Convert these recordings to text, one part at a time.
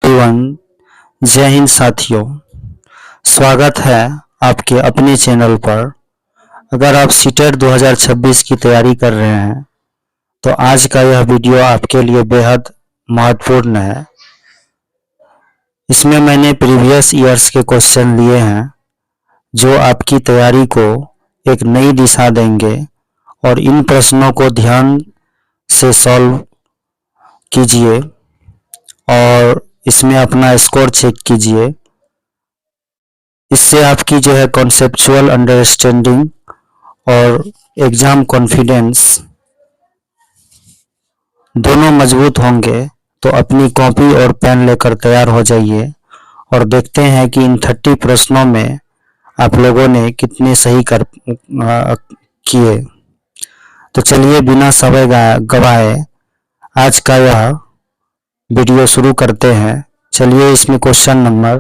Everyone, जय हिंद साथियों। स्वागत है आपके अपने चैनल पर। अगर आप सीटेट 2026 की तैयारी कर रहे हैं तो आज का यह वीडियो आपके लिए बेहद महत्वपूर्ण है। इसमें मैंने प्रीवियस ईयर्स के क्वेश्चन लिए हैं जो आपकी तैयारी को एक नई दिशा देंगे, और इन प्रश्नों को ध्यान से सॉल्व कीजिए और इसमें अपना स्कोर चेक कीजिए। इससे आपकी जो है कॉन्सेप्चुअल अंडरस्टैंडिंग और एग्जाम कॉन्फिडेंस दोनों मजबूत होंगे। तो अपनी कॉपी और पेन लेकर तैयार हो जाइए और देखते हैं कि इन 30 प्रश्नों में आप लोगों ने कितने सही किए। तो चलिए बिना समय गवाए आज का यह वीडियो शुरू करते हैं। चलिए इसमें क्वेश्चन नंबर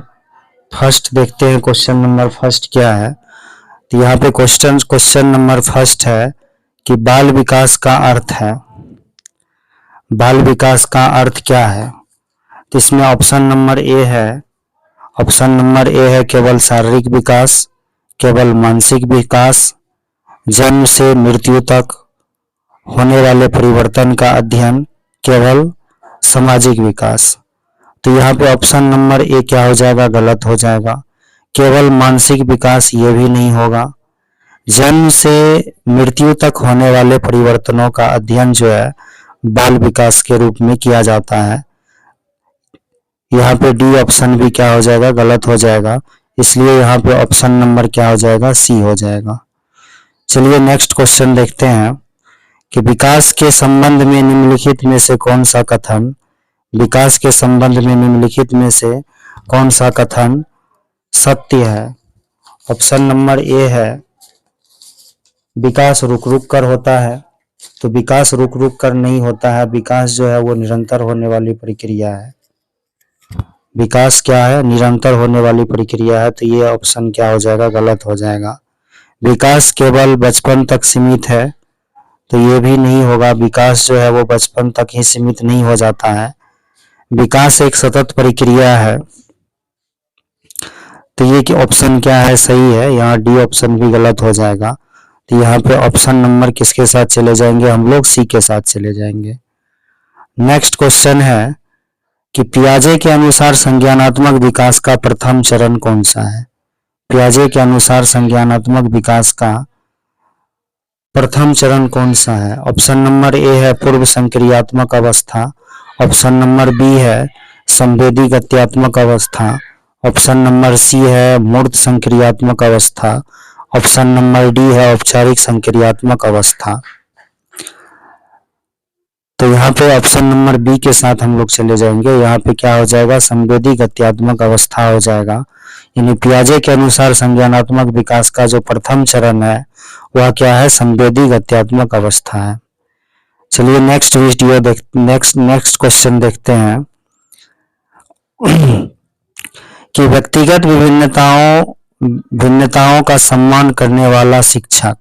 फर्स्ट देखते हैं। क्वेश्चन नंबर फर्स्ट क्या है? तो यहाँ पे क्वेश्चन नंबर फर्स्ट है कि बाल विकास का अर्थ है। बाल विकास का अर्थ क्या है? तो इसमें ऑप्शन नंबर ए है। ऑप्शन नंबर ए है केवल शारीरिक विकास, केवल मानसिक विकास, जन्म से मृत्यु तक होने वाले परिवर्तन का अध्ययन, केवल सामाजिक विकास। तो यहाँ पे ऑप्शन नंबर ए क्या हो जाएगा? गलत हो जाएगा। केवल मानसिक विकास ये भी नहीं होगा। जन्म से मृत्यु तक होने वाले परिवर्तनों का अध्ययन जो है बाल विकास के रूप में किया जाता है। यहाँ पे डी ऑप्शन भी क्या हो जाएगा? गलत हो जाएगा। इसलिए यहाँ पे ऑप्शन नंबर क्या हो जाएगा? सी हो जाएगा। चलिए नेक्स्ट क्वेश्चन देखते हैं कि विकास के संबंध में निम्नलिखित में से कौन सा कथन सत्य है? ऑप्शन नंबर ए है विकास रुक रुक कर होता है। तो विकास रुक रुक कर नहीं होता है। विकास जो है वो निरंतर होने वाली प्रक्रिया है। विकास क्या है? निरंतर होने वाली प्रक्रिया है। तो ये ऑप्शन क्या हो जाएगा? गलत हो जाएगा। विकास केवल बचपन तक सीमित है, तो ये भी नहीं होगा। विकास जो है वो बचपन तक ही सीमित नहीं हो जाता है। विकास एक सतत प्रक्रिया है। तो ये कि ऑप्शन क्या है? सही है। यहाँ डी ऑप्शन भी गलत हो जाएगा। तो यहाँ पे ऑप्शन नंबर किसके साथ चले जाएंगे? हम लोग सी के साथ चले जाएंगे। नेक्स्ट क्वेश्चन है कि पियाजे के अनुसार संज्ञानात्मक विकास का प्रथम चरण कौन सा है? पियाजे के अनुसार संज्ञानात्मक विकास का प्रथम चरण कौन सा है? ऑप्शन नंबर ए है पूर्व संक्रियात्मक अवस्था। ऑप्शन नंबर बी है संवेदी गत्यात्मक अवस्था। ऑप्शन नंबर सी है मूर्त संक्रियात्मक अवस्था। ऑप्शन नंबर डी है औपचारिक संक्रियात्मक अवस्था। तो यहाँ पे ऑप्शन नंबर बी के साथ हम लोग चले जाएंगे। यहाँ पे क्या हो जाएगा? संवेदी गत्यात्मक अवस्था हो जाएगा। यानी पियाजे के अनुसार संज्ञानात्मक विकास का जो प्रथम चरण है वह क्या है? संवेदी गत्यात्मक अवस्था है। चलिए नेक्स्ट क्वेश्चन देखते हैं कि व्यक्तिगत भिन्नताओं का सम्मान करने वाला शिक्षक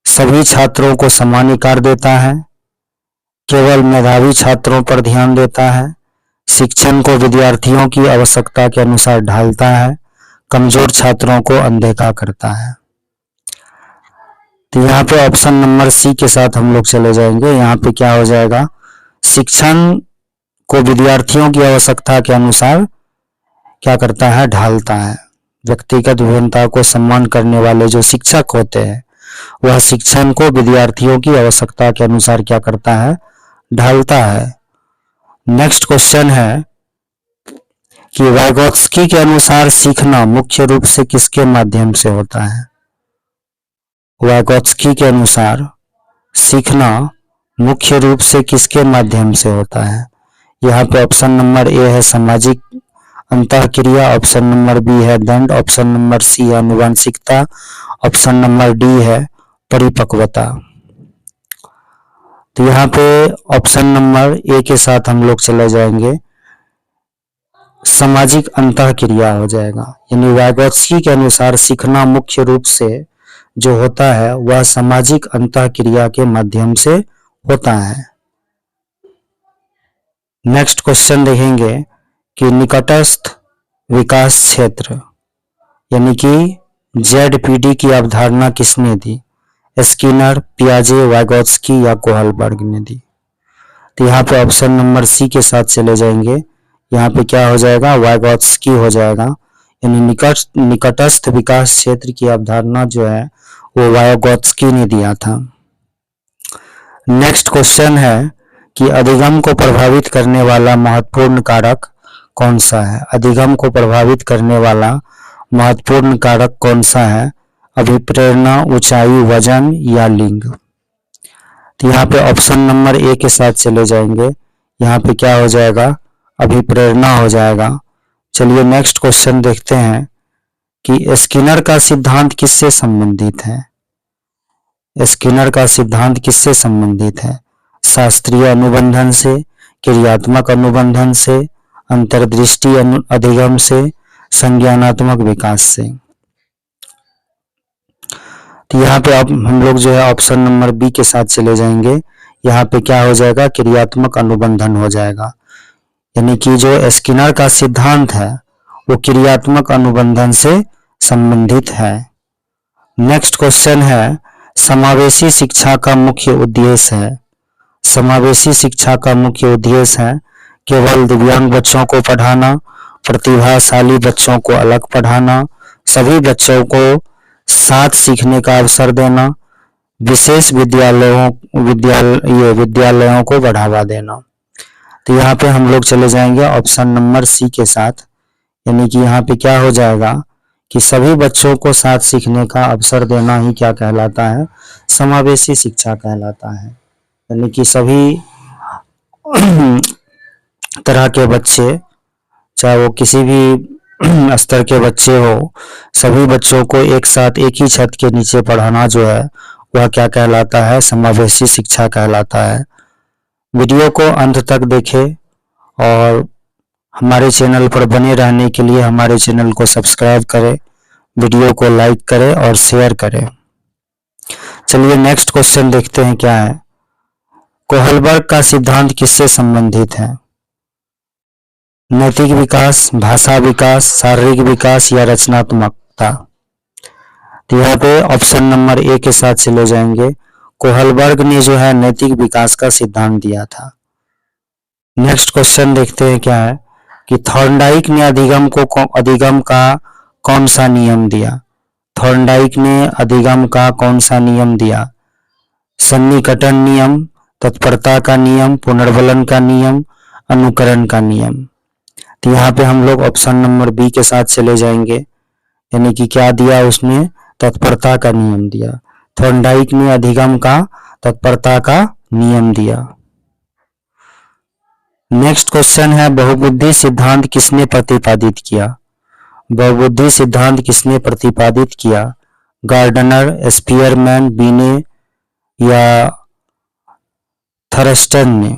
सभी छात्रों को समानाधिकार देता है, केवल मेधावी छात्रों पर ध्यान देता है, शिक्षण को विद्यार्थियों की आवश्यकता के अनुसार ढालता है, कमजोर छात्रों को अनदेखा करता है। तो यहाँ पे ऑप्शन नंबर सी के साथ हम लोग चले जाएंगे। यहाँ पे क्या हो जाएगा? शिक्षण को विद्यार्थियों की आवश्यकता के अनुसार क्या करता है? ढालता है। व्यक्तिगत विभिन्नता को सम्मान करने वाले जो शिक्षक होते हैं वह शिक्षण को विद्यार्थियों की आवश्यकता के अनुसार क्या करता है? ढालता है। नेक्स्ट क्वेश्चन है कि वाइगोत्स्की के अनुसार सीखना मुख्य रूप से किसके माध्यम से होता है? वाइगोत्स्की के अनुसार सीखना मुख्य रूप से किसके माध्यम से होता है? यहाँ पे ऑप्शन नंबर ए है सामाजिक अंतःक्रिया। ऑप्शन नंबर बी है दंड। ऑप्शन नंबर सी है आनुवंशिकता। ऑप्शन नंबर डी है परिपक्वता। तो यहाँ पे ऑप्शन नंबर ए के साथ हम लोग चले जाएंगे। सामाजिक अंतःक्रिया हो जाएगा। यानी वाइगोत्स्की के अनुसार सीखना मुख्य रूप से जो होता है वह सामाजिक अंतःक्रिया के माध्यम से होता है। नेक्स्ट क्वेश्चन देखेंगे कि निकटस्थ विकास क्षेत्र यानी कि ZPD की अवधारणा किसने दी? स्किनर, पियाजे, वाइगोत्स्की या कोहलबर्ग ने दी? तो यहाँ पे ऑप्शन नंबर सी के साथ चले जाएंगे। यहाँ पे क्या हो जाएगा? वाइगोत्स्की हो जाएगा। यानी निकटस्थ विकास क्षेत्र की अवधारणा जो है वो वाइगोत्स्की ने दिया था। नेक्स्ट क्वेश्चन है कि अधिगम को प्रभावित करने वाला महत्वपूर्ण कारक कौन सा है? अधिगम को प्रभावित करने वाला महत्वपूर्ण कारक कौन सा है? अभिप्रेरणा, ऊंचाई, वजन या लिंग? तो यहाँ पे ऑप्शन नंबर ए के साथ चले जाएंगे। यहाँ पे क्या हो जाएगा? अभिप्रेरणा हो जाएगा। चलिए नेक्स्ट क्वेश्चन देखते हैं कि स्किनर का सिद्धांत किससे संबंधित है? स्किनर का सिद्धांत किससे संबंधित है? शास्त्रीय अनुबंधन से, क्रियात्मक अनुबंधन से, अंतर्दृष्टि अधिगम से, संज्ञानात्मक विकास से? तो यहाँ पे अब हम लोग जो है ऑप्शन नंबर बी के साथ चले जाएंगे। यहाँ पे क्या हो जाएगा? क्रियात्मक अनुबंधन हो जाएगा। यानी कि जो स्किनर का सिद्धांत है वो क्रियात्मक अनुबंधन से संबंधित है। नेक्स्ट क्वेश्चन है समावेशी शिक्षा का मुख्य उद्देश्य है। समावेशी शिक्षा का मुख्य उद्देश्य है केवल दिव्यांग बच्चों को पढ़ाना, प्रतिभाशाली बच्चों को अलग पढ़ाना, सभी बच्चों को साथ सीखने का अवसर देना, विशेष विद्यालयों को बढ़ावा देना। तो यहाँ पे हम लोग चले जाएंगे ऑप्शन नंबर सी के साथ। यानी कि यहाँ पे क्या हो जाएगा कि सभी बच्चों को साथ सीखने का अवसर देना ही क्या कहलाता है? समावेशी शिक्षा कहलाता है। यानी कि सभी तरह के बच्चे, चाहे वो किसी भी स्तर के बच्चे हो, सभी बच्चों को एक साथ एक ही छत के नीचे पढ़ाना जो है वह क्या कहलाता है? समावेशी शिक्षा कहलाता है। वीडियो को अंत तक देखें और हमारे चैनल पर बने रहने के लिए हमारे चैनल को सब्सक्राइब करें, वीडियो को लाइक करें और शेयर करें। चलिए नेक्स्ट क्वेश्चन देखते हैं क्या है। कोहलबर्ग का सिद्धांत किससे संबंधित है? नैतिक विकास, भाषा विकास, शारीरिक विकास या रचनात्मकता? तो यहाँ पे ऑप्शन नंबर ए के साथ चले जाएंगे। कोहलबर्ग ने जो है नैतिक विकास का सिद्धांत दिया था। नेक्स्ट क्वेश्चन देखते हैं क्या है कि थॉर्नडाइक ने अधिगम का कौन सा नियम दिया? थॉर्नडाइक ने अधिगम का कौन सा नियम दिया? सन्निकटन नियम, तत्परता का नियम, पुनर्बलन का नियम, अनुकरण का नियम? तो यहाँ पे हम लोग ऑप्शन नंबर बी के साथ चले जाएंगे। यानी कि क्या दिया उसने? तत्परता का नियम दिया। थॉर्नडाइक ने अधिगम का तत्परता का नियम दिया। नेक्स्ट क्वेश्चन है बहुबुद्धि सिद्धांत किसने प्रतिपादित किया? बहुबुद्धि सिद्धांत किसने प्रतिपादित किया? गार्डनर, स्पीयरमैन, बीने या थर्स्टन ने?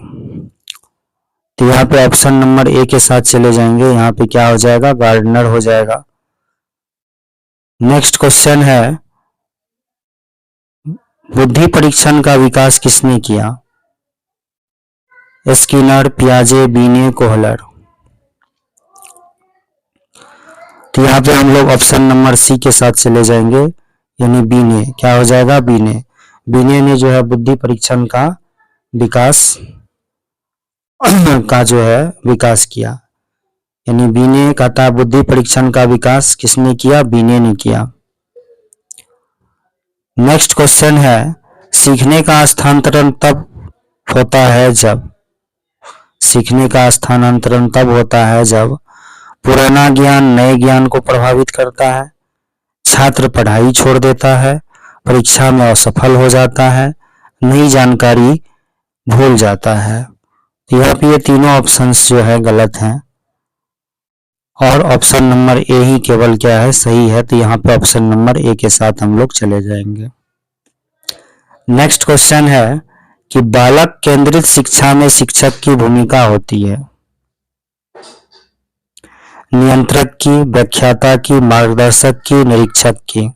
तो यहाँ पे ऑप्शन नंबर ए के साथ चले जाएंगे। यहाँ पे क्या हो जाएगा? गार्डनर हो जाएगा। नेक्स्ट क्वेश्चन है बुद्धि परीक्षण का विकास किसने किया? स्किनर, पियाजे, बीने, कोहलर? तो यहाँ पे हम लोग ऑप्शन नंबर सी के साथ चले जाएंगे। यानी बीने। क्या हो जाएगा? बीने। बीने ने जो है बुद्धि परीक्षण का विकास किया। यानी बीने कहता है बुद्धि परीक्षण का विकास किसने किया? बीने ने किया। नेक्स्ट क्वेश्चन है सीखने का स्थानांतरण तब होता है जब? सीखने का स्थानांतरण तब होता है जब पुराना ज्ञान नए ज्ञान को प्रभावित करता है, छात्र पढ़ाई छोड़ देता है, परीक्षा में असफल हो जाता है, नई जानकारी भूल जाता है। यहाँ पे ये तीनों ऑप्शंस जो है गलत हैं और ऑप्शन नंबर ए ही केवल क्या है? सही है। तो यहाँ पे ऑप्शन नंबर ए के साथ हम लोग चले जाएंगे। नेक्स्ट क्वेश्चन है कि बालक केंद्रित शिक्षा में शिक्षक की भूमिका होती है नियंत्रक की, व्याख्याता की, मार्गदर्शक की, निरीक्षक की?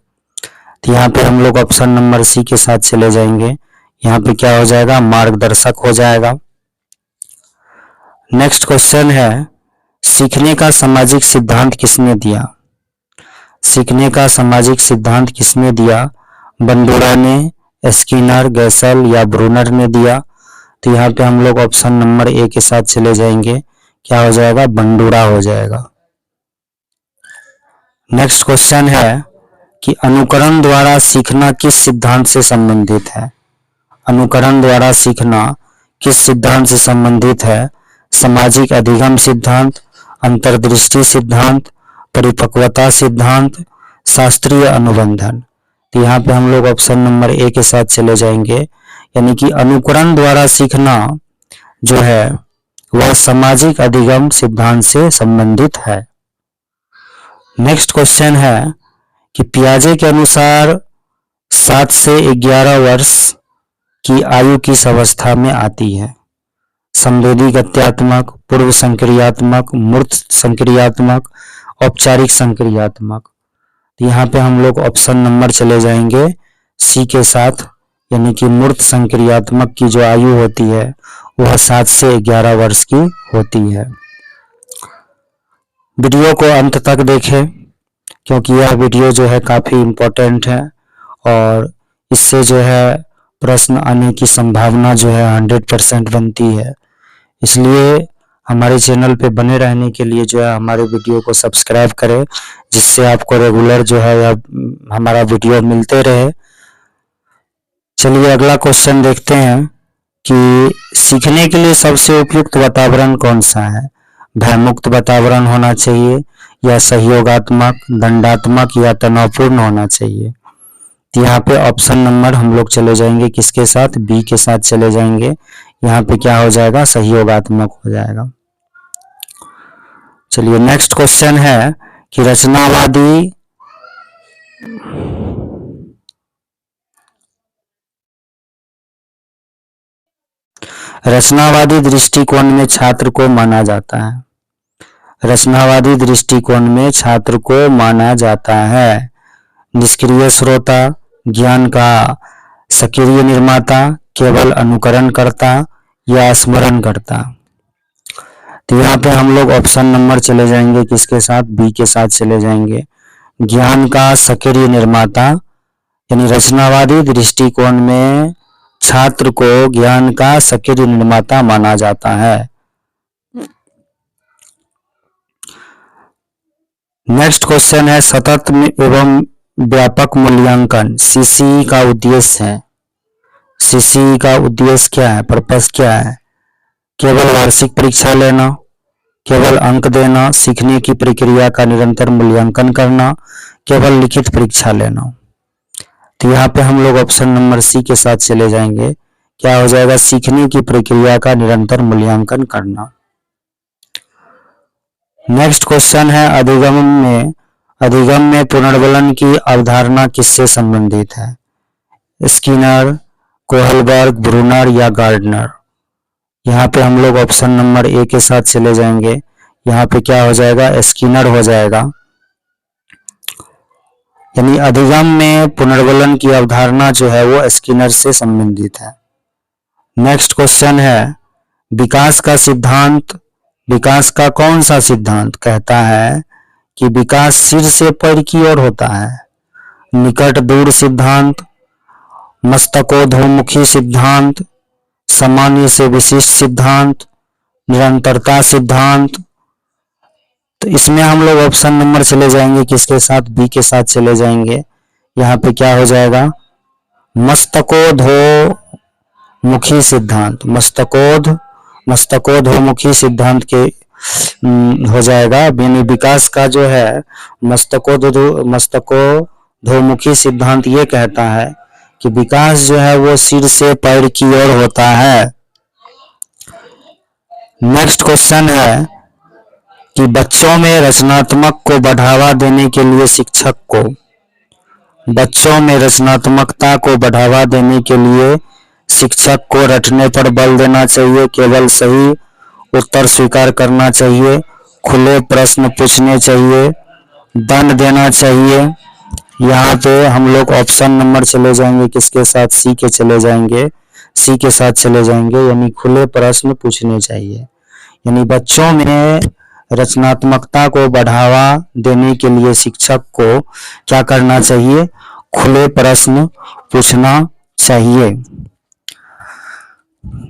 तो यहाँ पे हम लोग ऑप्शन नंबर सी के साथ चले जाएंगे। यहाँ पे क्या हो जाएगा? मार्गदर्शक हो जाएगा। नेक्स्ट क्वेश्चन है, सीखने का सामाजिक सिद्धांत किसने दिया? सीखने का सामाजिक सिद्धांत किसने दिया? बंडूरा ने, स्किनर, गैसल या ब्रूनर ने दिया? तो यहाँ पे हम लोग ऑप्शन नंबर ए के साथ चले जाएंगे। क्या हो जाएगा? बंडूरा हो जाएगा। नेक्स्ट क्वेश्चन है कि अनुकरण द्वारा सीखना किस सिद्धांत से संबंधित है? अनुकरण द्वारा सीखना किस सिद्धांत से संबंधित है? सामाजिक अधिगम सिद्धांत, अंतर्दृष्टि सिद्धांत, परिपक्वता सिद्धांत, शास्त्रीय अनुबंधन? तो यहाँ पे हम लोग ऑप्शन नंबर ए के साथ चले जाएंगे, यानी कि अनुकरण द्वारा सीखना जो है वह सामाजिक अधिगम सिद्धांत से संबंधित है। नेक्स्ट क्वेश्चन है कि पियाजे के अनुसार 7 से 11 वर्ष की आयु किस अवस्था में आती है? संवेदी गत्यात्मक, पूर्व संक्रियात्मक, मूर्त संक्रियात्मक, औपचारिक संक्रियात्मक? तो यहाँ पे हम लोग ऑप्शन नंबर चले जाएंगे सी के साथ, यानी कि मूर्त संक्रियात्मक की जो आयु होती है वह 7 से 11 वर्ष की होती है। वीडियो को अंत तक देखें क्योंकि यह वीडियो जो है काफ़ी इम्पोर्टेंट है और इससे जो है प्रश्न आने की संभावना जो है 100% बनती है। इसलिए हमारे चैनल पे बने रहने के लिए जो है हमारे वीडियो को सब्सक्राइब करें, जिससे आपको रेगुलर जो है हमारा वीडियो मिलते रहे। चलिए अगला क्वेश्चन देखते हैं कि सीखने के लिए सबसे उपयुक्त वातावरण कौन सा है? भयमुक्त वातावरण होना चाहिए या सहयोगात्मक, दंडात्मक या तनावपूर्ण होना चाहिए? तो यहाँ पे ऑप्शन नंबर हम लोग चले जाएंगे किसके साथ? बी के साथ चले जाएंगे। यहाँ पे क्या हो जाएगा? सहयोगात्मक हो जाएगा। चलिए नेक्स्ट क्वेश्चन है कि रचनावादी दृष्टिकोण में छात्र को माना जाता है। रचनावादी दृष्टिकोण में छात्र को माना जाता है निष्क्रिय श्रोता, ज्ञान का सक्रिय निर्माता, केवल अनुकरण करता या स्मरण करता? तो यहाँ पे हम लोग ऑप्शन नंबर चले जाएंगे किसके साथ? बी के साथ चले जाएंगे। ज्ञान का सक्रिय निर्माता, यानी रचनावादी दृष्टिकोण में छात्र को ज्ञान का सक्रिय निर्माता माना जाता है। नेक्स्ट क्वेश्चन है, सतत एवं व्यापक मूल्यांकन सीसीई का उद्देश्य है। सीसीई का उद्देश्य क्या है? पर्पस क्या है? केवल वार्षिक परीक्षा लेना, केवल अंक देना, सीखने की प्रक्रिया का निरंतर मूल्यांकन करना, केवल लिखित परीक्षा लेना? तो यहाँ पे हम लोग ऑप्शन नंबर सी के साथ चले जाएंगे। क्या हो जाएगा? सीखने की प्रक्रिया का निरंतर मूल्यांकन करना। नेक्स्ट क्वेश्चन है, अधिगम में पुनर्वलन की अवधारणा किससे संबंधित है? स्किनर, कोहलबर्ग, ब्रूनर या गार्डनर? यहाँ पे हम लोग ऑप्शन नंबर ए के साथ चले जाएंगे। यहाँ पे क्या हो जाएगा? स्किनर हो जाएगा, यानी अधिगम में पुनर्वलन की अवधारणा जो है वो स्किनर से संबंधित है। नेक्स्ट क्वेश्चन है, विकास का सिद्धांत, विकास का कौन सा सिद्धांत कहता है कि विकास सिर से पैर की ओर होता है? निकट दूर सिद्धांत, मस्तकोधमुखी सिद्धांत, सामान्य से विशिष्ट सिद्धांत, निरंतरता सिद्धांत? तो इसमें हम लोग ऑप्शन नंबर चले जाएंगे किसके साथ? बी के साथ चले जाएंगे। यहाँ पे क्या हो जाएगा? मस्तकोधमुखी सिद्धांत, मस्तकोधमुखी सिद्धांत के हो जाएगा। यानी विकास का जो है मस्तकोधमुखी सिद्धांत ये कहता है कि विकास जो है वो सिर से पैर की ओर होता है। नेक्स्ट क्वेश्चन है कि बच्चों में रचनात्मक को बढ़ावा देने के लिए शिक्षक को, बच्चों में रचनात्मकता को बढ़ावा देने के लिए शिक्षक को रटने पर बल देना चाहिए, केवल सही उत्तर स्वीकार करना चाहिए, खुले प्रश्न पूछने चाहिए, दंड देना चाहिए? यहाँ पे हम लोग ऑप्शन नंबर चले जाएंगे किसके साथ? सी के चले जाएंगे। सी के साथ चले जाएंगे, यानी खुले प्रश्न पूछने चाहिए। यानी बच्चों में रचनात्मकता को बढ़ावा देने के लिए शिक्षक को क्या करना चाहिए? खुले प्रश्न पूछना चाहिए।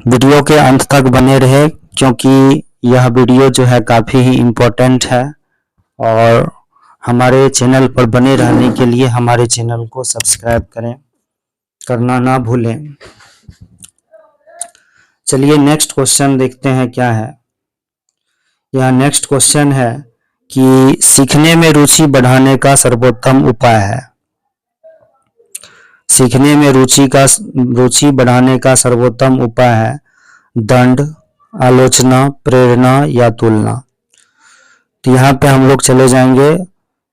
वीडियो के अंत तक बने रहे, क्योंकि यह वीडियो जो है काफ़ी ही इम्पोर्टेंट है, और हमारे चैनल पर बने रहने के लिए हमारे चैनल को सब्सक्राइब करना ना भूलें। चलिए नेक्स्ट क्वेश्चन देखते हैं क्या है। यह नेक्स्ट क्वेश्चन है कि सीखने में रुचि बढ़ाने का सर्वोत्तम उपाय है। सीखने में रुचि बढ़ाने का सर्वोत्तम उपाय है दंड, आलोचना, प्रेरणा या तुलना। तो यहाँ पे हम लोग चले जाएंगे,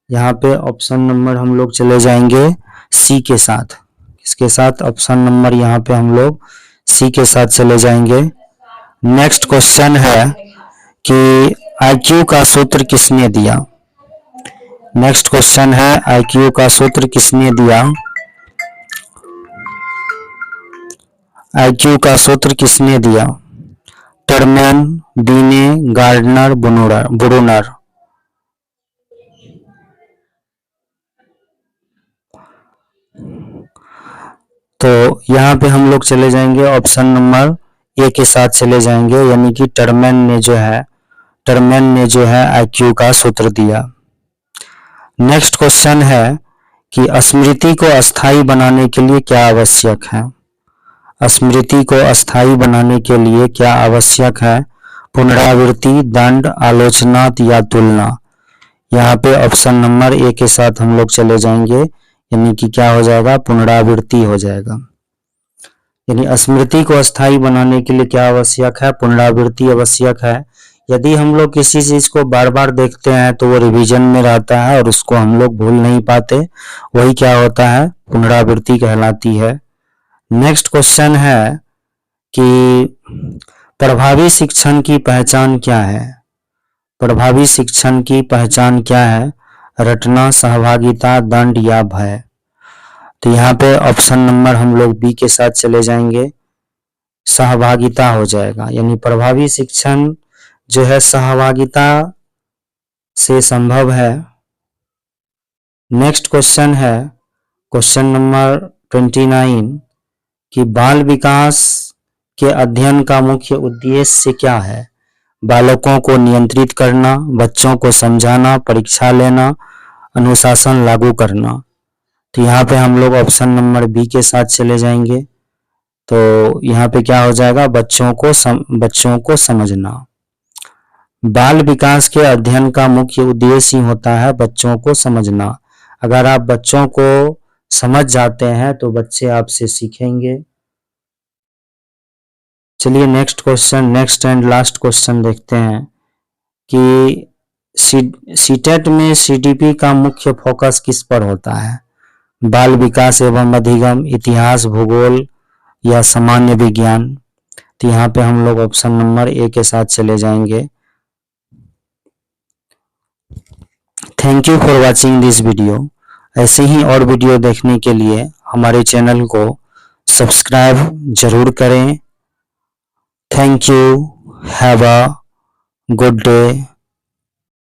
यहाँ पे ऑप्शन नंबर हम लोग चले जाएंगे सी के साथ। इसके साथ ऑप्शन नंबर यहाँ पे हम लोग सी के साथ चले जाएंगे। नेक्स्ट क्वेश्चन है कि आईक्यू का सूत्र किसने दिया? नेक्स्ट क्वेश्चन है आईक्यू का सूत्र किसने दिया? आईक्यू का सूत्र किसने दिया? टर्मैन, बीने, गार्डनर, ब्रूनर। तो यहाँ पे हम लोग चले जाएंगे ऑप्शन नंबर ए के साथ चले जाएंगे, यानी कि टर्मैन ने जो है आईक्यू का सूत्र दिया। नेक्स्ट क्वेश्चन है कि स्मृति को अस्थायी बनाने के लिए क्या आवश्यक है? स्मृति को अस्थायी बनाने के लिए क्या आवश्यक है? पुनरावृत्ति, दंड, आलोचना या तुलना। यहाँ पे ऑप्शन नंबर ए के साथ हम लोग चले जाएंगे, यानी कि क्या हो जाएगा? पुनरावृत्ति हो जाएगा। यानी स्मृति को अस्थायी बनाने के लिए क्या आवश्यक है? पुनरावृत्ति आवश्यक है। यदि हम लोग किसी चीज को बार बार देखते हैं तो वो रिवीजन में रहता है और उसको हम लोग भूल नहीं पाते, वही क्या होता है? पुनरावृत्ति कहलाती है। नेक्स्ट क्वेश्चन है कि प्रभावी शिक्षण की पहचान क्या है? प्रभावी शिक्षण की पहचान क्या है? रटना, सहभागिता, दंड या भय। तो यहाँ पे ऑप्शन नंबर हम लोग बी के साथ चले जाएंगे, सहभागिता हो जाएगा। यानी प्रभावी शिक्षण जो है सहभागिता से संभव है। नेक्स्ट क्वेश्चन है क्वेश्चन नंबर 29 कि बाल विकास के अध्ययन का मुख्य उद्देश्य क्या है? बालकों को नियंत्रित करना, बच्चों को समझाना, परीक्षा लेना, अनुशासन लागू करना। तो यहाँ पे हम लोग ऑप्शन नंबर बी के साथ चले जाएंगे। तो यहाँ पे क्या हो जाएगा? बच्चों को समझना। बाल विकास के अध्ययन का मुख्य उद्देश्य ही होता है बच्चों को समझना। अगर आप बच्चों को समझ जाते हैं तो बच्चे आपसे सीखेंगे। चलिए नेक्स्ट एंड लास्ट क्वेश्चन देखते हैं कि सीटेट में सीडीपी का मुख्य फोकस किस पर होता है? बाल विकास एवं अधिगम, इतिहास, भूगोल या सामान्य विज्ञान। तो यहाँ पे हम लोग ऑप्शन नंबर ए के साथ चले जाएंगे। Thank you for watching this video. ऐसे ही और वीडियो देखने के लिए हमारे चैनल को सब्सक्राइब जरूर करें। Thank you. Have a good day.